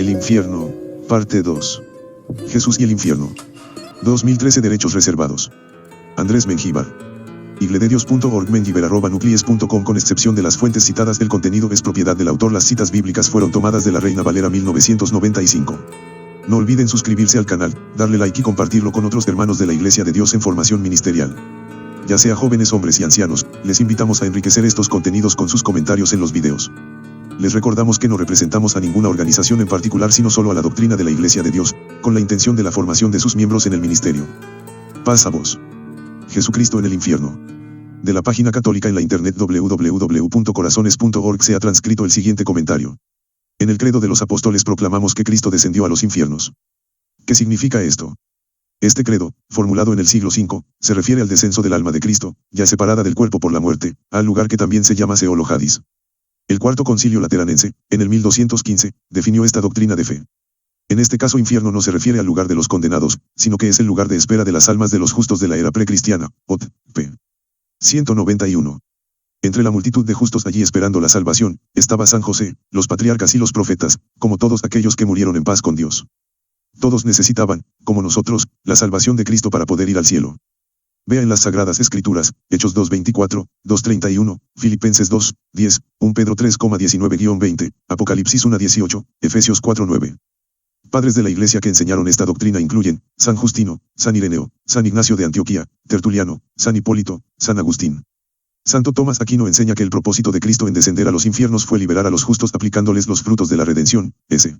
El infierno, parte 2. Jesús y el infierno. 2013 Derechos reservados. Andrés Mengíbar. Iglededios.org mengibar@nuclies.com. Con excepción de las fuentes citadas, el contenido es propiedad del autor. Las citas bíblicas fueron tomadas de la Reina Valera 1995. No olviden suscribirse al canal, darle like y compartirlo con otros hermanos de la Iglesia de Dios en formación ministerial. Ya sea jóvenes, hombres y ancianos, les invitamos a enriquecer estos contenidos con sus comentarios en los videos. Les recordamos que no representamos a ninguna organización en particular, sino solo a la doctrina de la Iglesia de Dios, con la intención de la formación de sus miembros en el ministerio. Paz a vos. Jesucristo en el infierno. De la página católica en la internet www.corazones.org se ha transcrito el siguiente comentario. En el credo de los apóstoles proclamamos que Cristo descendió a los infiernos. ¿Qué significa esto? Este credo, formulado en el siglo V, se refiere al descenso del alma de Cristo, ya separada del cuerpo por la muerte, al lugar que también se llama Seol o Hadis. El Cuarto Concilio Lateranense, en el 1215, definió esta doctrina de fe. En este caso, infierno no se refiere al lugar de los condenados, sino que es el lugar de espera de las almas de los justos de la era precristiana, Ot. P. 191. Entre la multitud de justos allí esperando la salvación, estaba San José, los patriarcas y los profetas, como todos aquellos que murieron en paz con Dios. Todos necesitaban, como nosotros, la salvación de Cristo para poder ir al cielo. Vea en las Sagradas Escrituras, Hechos 2:24, 2:31, Filipenses 2:10, 1 Pedro 3:19-20, Apocalipsis 1:18, Efesios 4:9. Padres de la Iglesia que enseñaron esta doctrina incluyen San Justino, San Ireneo, San Ignacio de Antioquía, Tertuliano, San Hipólito, San Agustín. Santo Tomás Aquino enseña que el propósito de Cristo en descender a los infiernos fue liberar a los justos aplicándoles los frutos de la redención, S.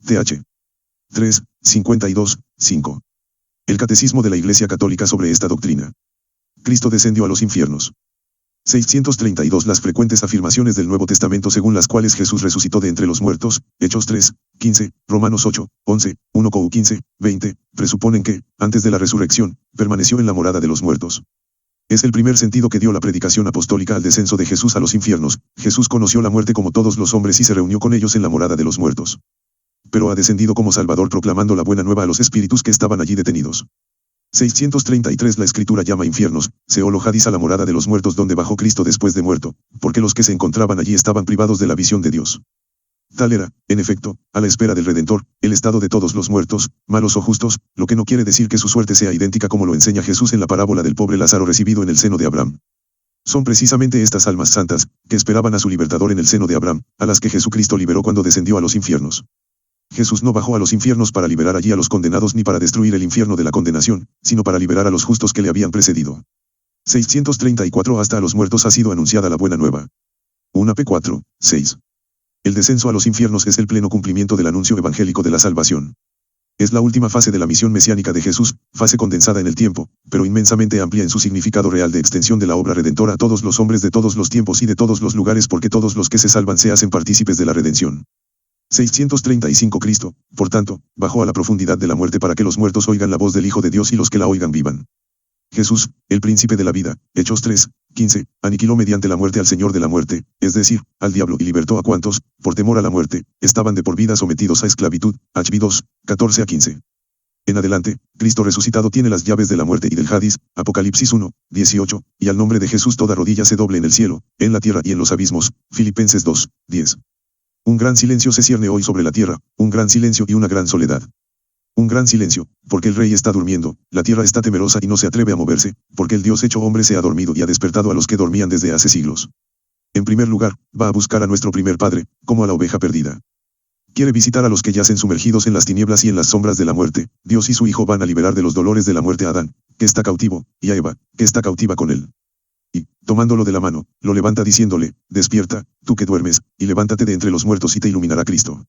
Th. 3, 52, 5. El Catecismo de la Iglesia Católica sobre esta doctrina. Cristo descendió a los infiernos. 632 Las frecuentes afirmaciones del Nuevo Testamento según las cuales Jesús resucitó de entre los muertos, Hechos 3, 15, Romanos 8, 11, 1 Cou 15, 20, presuponen que, antes de la resurrección, permaneció en la morada de los muertos. Es el primer sentido que dio la predicación apostólica al descenso de Jesús a los infiernos. Jesús conoció la muerte como todos los hombres y se reunió con ellos en la morada de los muertos. Pero ha descendido como Salvador proclamando la buena nueva a los espíritus que estaban allí detenidos. 633 La Escritura llama infiernos, Seol o Hadis a la morada de los muertos donde bajó Cristo después de muerto, porque los que se encontraban allí estaban privados de la visión de Dios. Tal era, en efecto, a la espera del Redentor, el estado de todos los muertos, malos o justos, lo que no quiere decir que su suerte sea idéntica como lo enseña Jesús en la parábola del pobre Lázaro recibido en el seno de Abraham. Son precisamente estas almas santas, que esperaban a su libertador en el seno de Abraham, a las que Jesucristo liberó cuando descendió a los infiernos. Jesús no bajó a los infiernos para liberar allí a los condenados ni para destruir el infierno de la condenación, sino para liberar a los justos que le habían precedido. 634 Hasta a los muertos ha sido anunciada la buena nueva. 1 P4, 6. El descenso a los infiernos es el pleno cumplimiento del anuncio evangélico de la salvación. Es la última fase de la misión mesiánica de Jesús, fase condensada en el tiempo, pero inmensamente amplia en su significado real de extensión de la obra redentora a todos los hombres de todos los tiempos y de todos los lugares, porque todos los que se salvan se hacen partícipes de la redención. 635 Cristo, por tanto, bajó a la profundidad de la muerte para que los muertos oigan la voz del Hijo de Dios y los que la oigan vivan. Jesús, el príncipe de la vida, Hechos 3, 15, aniquiló mediante la muerte al Señor de la muerte, es decir, al diablo, y libertó a cuantos, por temor a la muerte, estaban de por vida sometidos a esclavitud, HB 2, 14-15. En adelante, Cristo resucitado tiene las llaves de la muerte y del Hadis, Apocalipsis 1, 18, y al nombre de Jesús toda rodilla se doble en el cielo, en la tierra y en los abismos, Filipenses 2, 10. Un gran silencio se cierne hoy sobre la tierra, un gran silencio y una gran soledad. Un gran silencio, porque el rey está durmiendo, la tierra está temerosa y no se atreve a moverse, porque el Dios hecho hombre se ha dormido y ha despertado a los que dormían desde hace siglos. En primer lugar, va a buscar a nuestro primer padre, como a la oveja perdida. Quiere visitar a los que yacen sumergidos en las tinieblas y en las sombras de la muerte. Dios y su Hijo van a liberar de los dolores de la muerte a Adán, que está cautivo, y a Eva, que está cautiva con él. Y, tomándolo de la mano, lo levanta diciéndole, despierta, tú que duermes, y levántate de entre los muertos y te iluminará Cristo.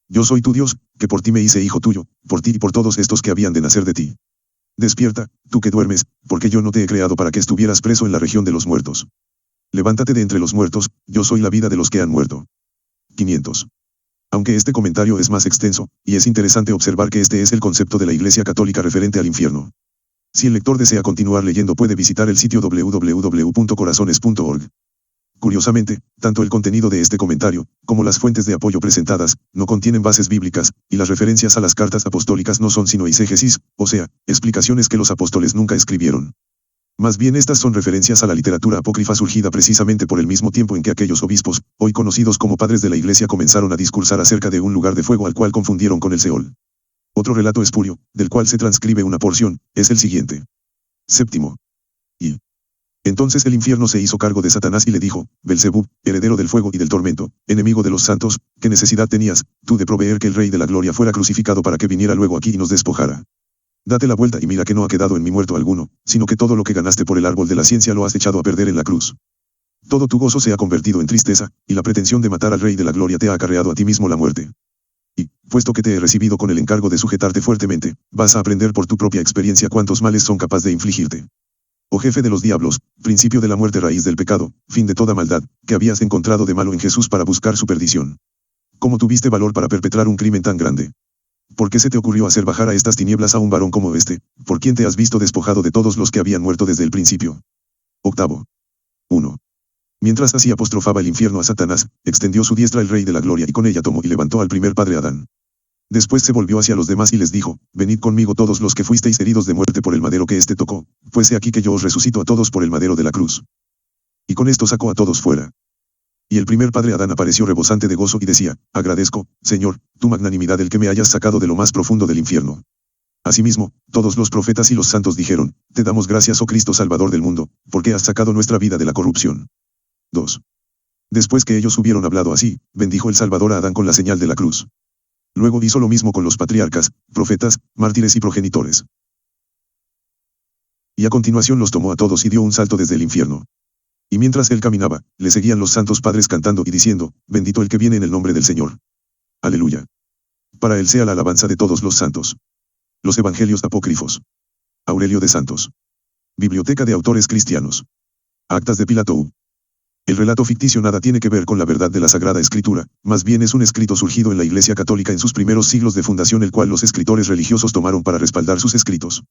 Yo soy tu Dios, que por ti me hice hijo tuyo, por ti y por todos estos que habían de nacer de ti. Despierta, tú que duermes, porque yo no te he creado para que estuvieras preso en la región de los muertos. Levántate de entre los muertos, yo soy la vida de los que han muerto. 500. Aunque este comentario es más extenso, y es interesante observar que este es el concepto de la Iglesia Católica referente al infierno. Si el lector desea continuar leyendo puede visitar el sitio www.corazones.org. Curiosamente, tanto el contenido de este comentario, como las fuentes de apoyo presentadas, no contienen bases bíblicas, y las referencias a las cartas apostólicas no son sino eisegesis, o sea, explicaciones que los apóstoles nunca escribieron. Más bien estas son referencias a la literatura apócrifa surgida precisamente por el mismo tiempo en que aquellos obispos, hoy conocidos como padres de la Iglesia, comenzaron a discursar acerca de un lugar de fuego al cual confundieron con el Seol. Otro relato espurio, del cual se transcribe una porción, es el siguiente. Séptimo. Y entonces el infierno se hizo cargo de Satanás y le dijo: Belzebub, heredero del fuego y del tormento, enemigo de los santos, ¿qué necesidad tenías tú de proveer que el Rey de la Gloria fuera crucificado para que viniera luego aquí y nos despojara? Date la vuelta y mira que no ha quedado en mí muerto alguno, sino que todo lo que ganaste por el árbol de la ciencia lo has echado a perder en la cruz. Todo tu gozo se ha convertido en tristeza, y la pretensión de matar al Rey de la Gloria te ha acarreado a ti mismo la muerte. Y, puesto que te he recibido con el encargo de sujetarte fuertemente, vas a aprender por tu propia experiencia cuántos males son capaz de infligirte. Oh jefe de los diablos, principio de la muerte, raíz del pecado, fin de toda maldad, que habías encontrado de malo en Jesús para buscar su perdición. ¿Cómo tuviste valor para perpetrar un crimen tan grande? ¿Por qué se te ocurrió hacer bajar a estas tinieblas a un varón como este, por quien te has visto despojado de todos los que habían muerto desde el principio? Octavo. 1. Mientras así apostrofaba el infierno a Satanás, extendió su diestra el Rey de la Gloria y con ella tomó y levantó al primer padre Adán. Después se volvió hacia los demás y les dijo: Venid conmigo todos los que fuisteis heridos de muerte por el madero que éste tocó, pues he aquí que yo os resucito a todos por el madero de la cruz. Y con esto sacó a todos fuera. Y el primer padre Adán apareció rebosante de gozo y decía: Agradezco, Señor, tu magnanimidad el que me hayas sacado de lo más profundo del infierno. Asimismo, todos los profetas y los santos dijeron: Te damos gracias, oh Cristo Salvador del mundo, porque has sacado nuestra vida de la corrupción. 2. Después que ellos hubieron hablado así, bendijo el Salvador a Adán con la señal de la cruz. Luego hizo lo mismo con los patriarcas, profetas, mártires y progenitores. Y a continuación los tomó a todos y dio un salto desde el infierno. Y mientras él caminaba, le seguían los santos padres cantando y diciendo: Bendito el que viene en el nombre del Señor. Aleluya. Para él sea la alabanza de todos los santos. Los Evangelios apócrifos. Aurelio de Santos. Biblioteca de autores cristianos. Actas de Pilatou. El relato ficticio nada tiene que ver con la verdad de la Sagrada Escritura, más bien es un escrito surgido en la Iglesia Católica en sus primeros siglos de fundación, el cual los escritores religiosos tomaron para respaldar sus escritos.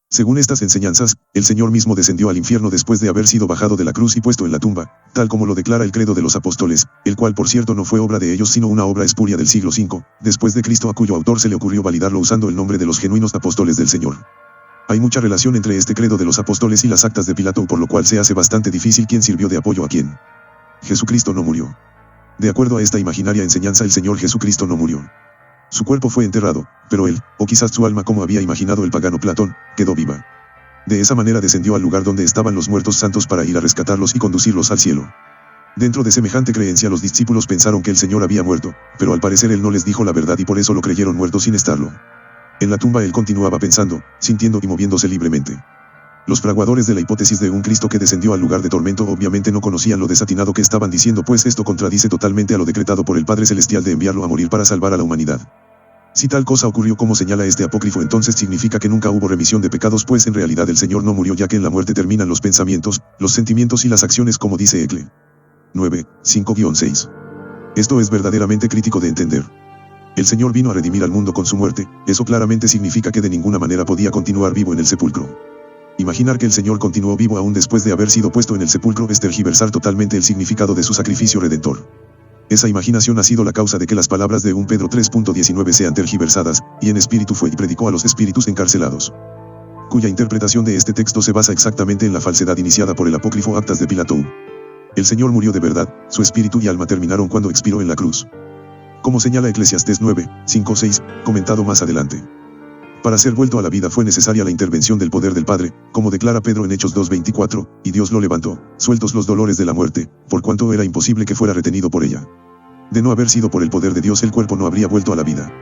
Según estas enseñanzas, el Señor mismo descendió al infierno después de haber sido bajado de la cruz y puesto en la tumba, tal como lo declara el credo de los apóstoles, el cual por cierto no fue obra de ellos sino una obra espuria del siglo V, después de Cristo, a cuyo autor se le ocurrió validarlo usando el nombre de los genuinos apóstoles del Señor. Hay mucha relación entre este credo de los apóstoles y las actas de Pilato, por lo cual se hace bastante difícil quién sirvió de apoyo a quién. Jesucristo no murió. De acuerdo a esta imaginaria enseñanza, el Señor Jesucristo no murió. Su cuerpo fue enterrado, pero él, o quizás su alma como había imaginado el pagano Platón, quedó viva. De esa manera descendió al lugar donde estaban los muertos santos para ir a rescatarlos y conducirlos al cielo. Dentro de semejante creencia los discípulos pensaron que el Señor había muerto, pero al parecer él no les dijo la verdad y por eso lo creyeron muerto sin estarlo. En la tumba él continuaba pensando, sintiendo y moviéndose libremente. Los fraguadores de la hipótesis de un Cristo que descendió al lugar de tormento obviamente no conocían lo desatinado que estaban diciendo, pues esto contradice totalmente a lo decretado por el Padre Celestial de enviarlo a morir para salvar a la humanidad. Si tal cosa ocurrió como señala este apócrifo, entonces significa que nunca hubo remisión de pecados, pues en realidad el Señor no murió, ya que en la muerte terminan los pensamientos, los sentimientos y las acciones, como dice Ecle. 9, 5-6. Esto es verdaderamente crítico de entender. El Señor vino a redimir al mundo con su muerte, eso claramente significa que de ninguna manera podía continuar vivo en el sepulcro. Imaginar que el Señor continuó vivo aún después de haber sido puesto en el sepulcro es tergiversar totalmente el significado de su sacrificio redentor. Esa imaginación ha sido la causa de que las palabras de 1 Pedro 3.19 sean tergiversadas, y en espíritu fue y predicó a los espíritus encarcelados. Cuya interpretación de este texto se basa exactamente en la falsedad iniciada por el apócrifo Actas de Pilatou. El Señor murió de verdad, su espíritu y alma terminaron cuando expiró en la cruz. Como señala Eclesiastés 9, 5-6, comentado más adelante. Para ser vuelto a la vida fue necesaria la intervención del poder del Padre, como declara Pedro en Hechos 2:24, y Dios lo levantó, sueltos los dolores de la muerte, por cuanto era imposible que fuera retenido por ella. De no haber sido por el poder de Dios, el cuerpo no habría vuelto a la vida.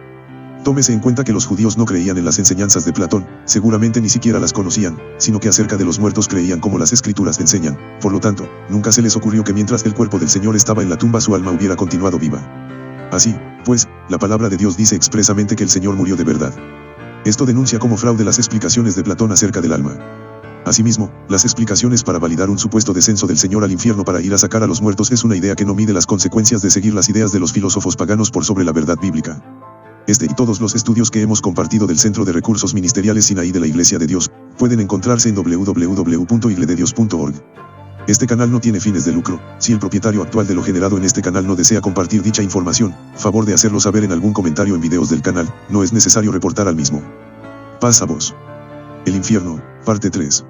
Tómese en cuenta que los judíos no creían en las enseñanzas de Platón, seguramente ni siquiera las conocían, sino que acerca de los muertos creían como las escrituras enseñan, por lo tanto, nunca se les ocurrió que mientras el cuerpo del Señor estaba en la tumba su alma hubiera continuado viva. Así, pues, la palabra de Dios dice expresamente que el Señor murió de verdad. Esto denuncia como fraude las explicaciones de Platón acerca del alma. Asimismo, las explicaciones para validar un supuesto descenso del Señor al infierno para ir a sacar a los muertos es una idea que no mide las consecuencias de seguir las ideas de los filósofos paganos por sobre la verdad bíblica. Este y todos los estudios que hemos compartido del Centro de Recursos Ministeriales Sinaí de la Iglesia de Dios, pueden encontrarse en www.iglededios.org. Este canal no tiene fines de lucro. Si el propietario actual de lo generado en este canal no desea compartir dicha información, favor de hacerlo saber en algún comentario en videos del canal, no es necesario reportar al mismo. Paz a vos. El infierno, parte 3.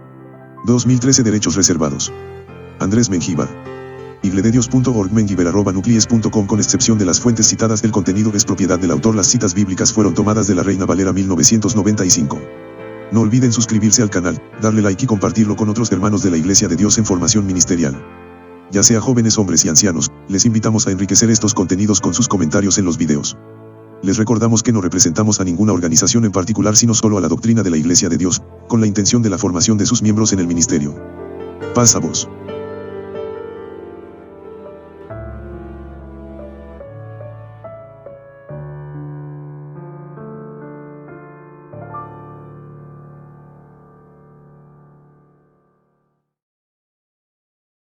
2013 Derechos reservados. Andrés Mengíbar. Iglededios.org mengibar@nuclies.com. Con excepción de las fuentes citadas, el contenido es propiedad del autor. Las citas bíblicas fueron tomadas de la Reina Valera 1995. No olviden suscribirse al canal, darle like y compartirlo con otros hermanos de la Iglesia de Dios en formación ministerial. Ya sea jóvenes, hombres y ancianos, les invitamos a enriquecer estos contenidos con sus comentarios en los videos. Les recordamos que no representamos a ninguna organización en particular, sino solo a la doctrina de la Iglesia de Dios, con la intención de la formación de sus miembros en el ministerio. Paz a vos.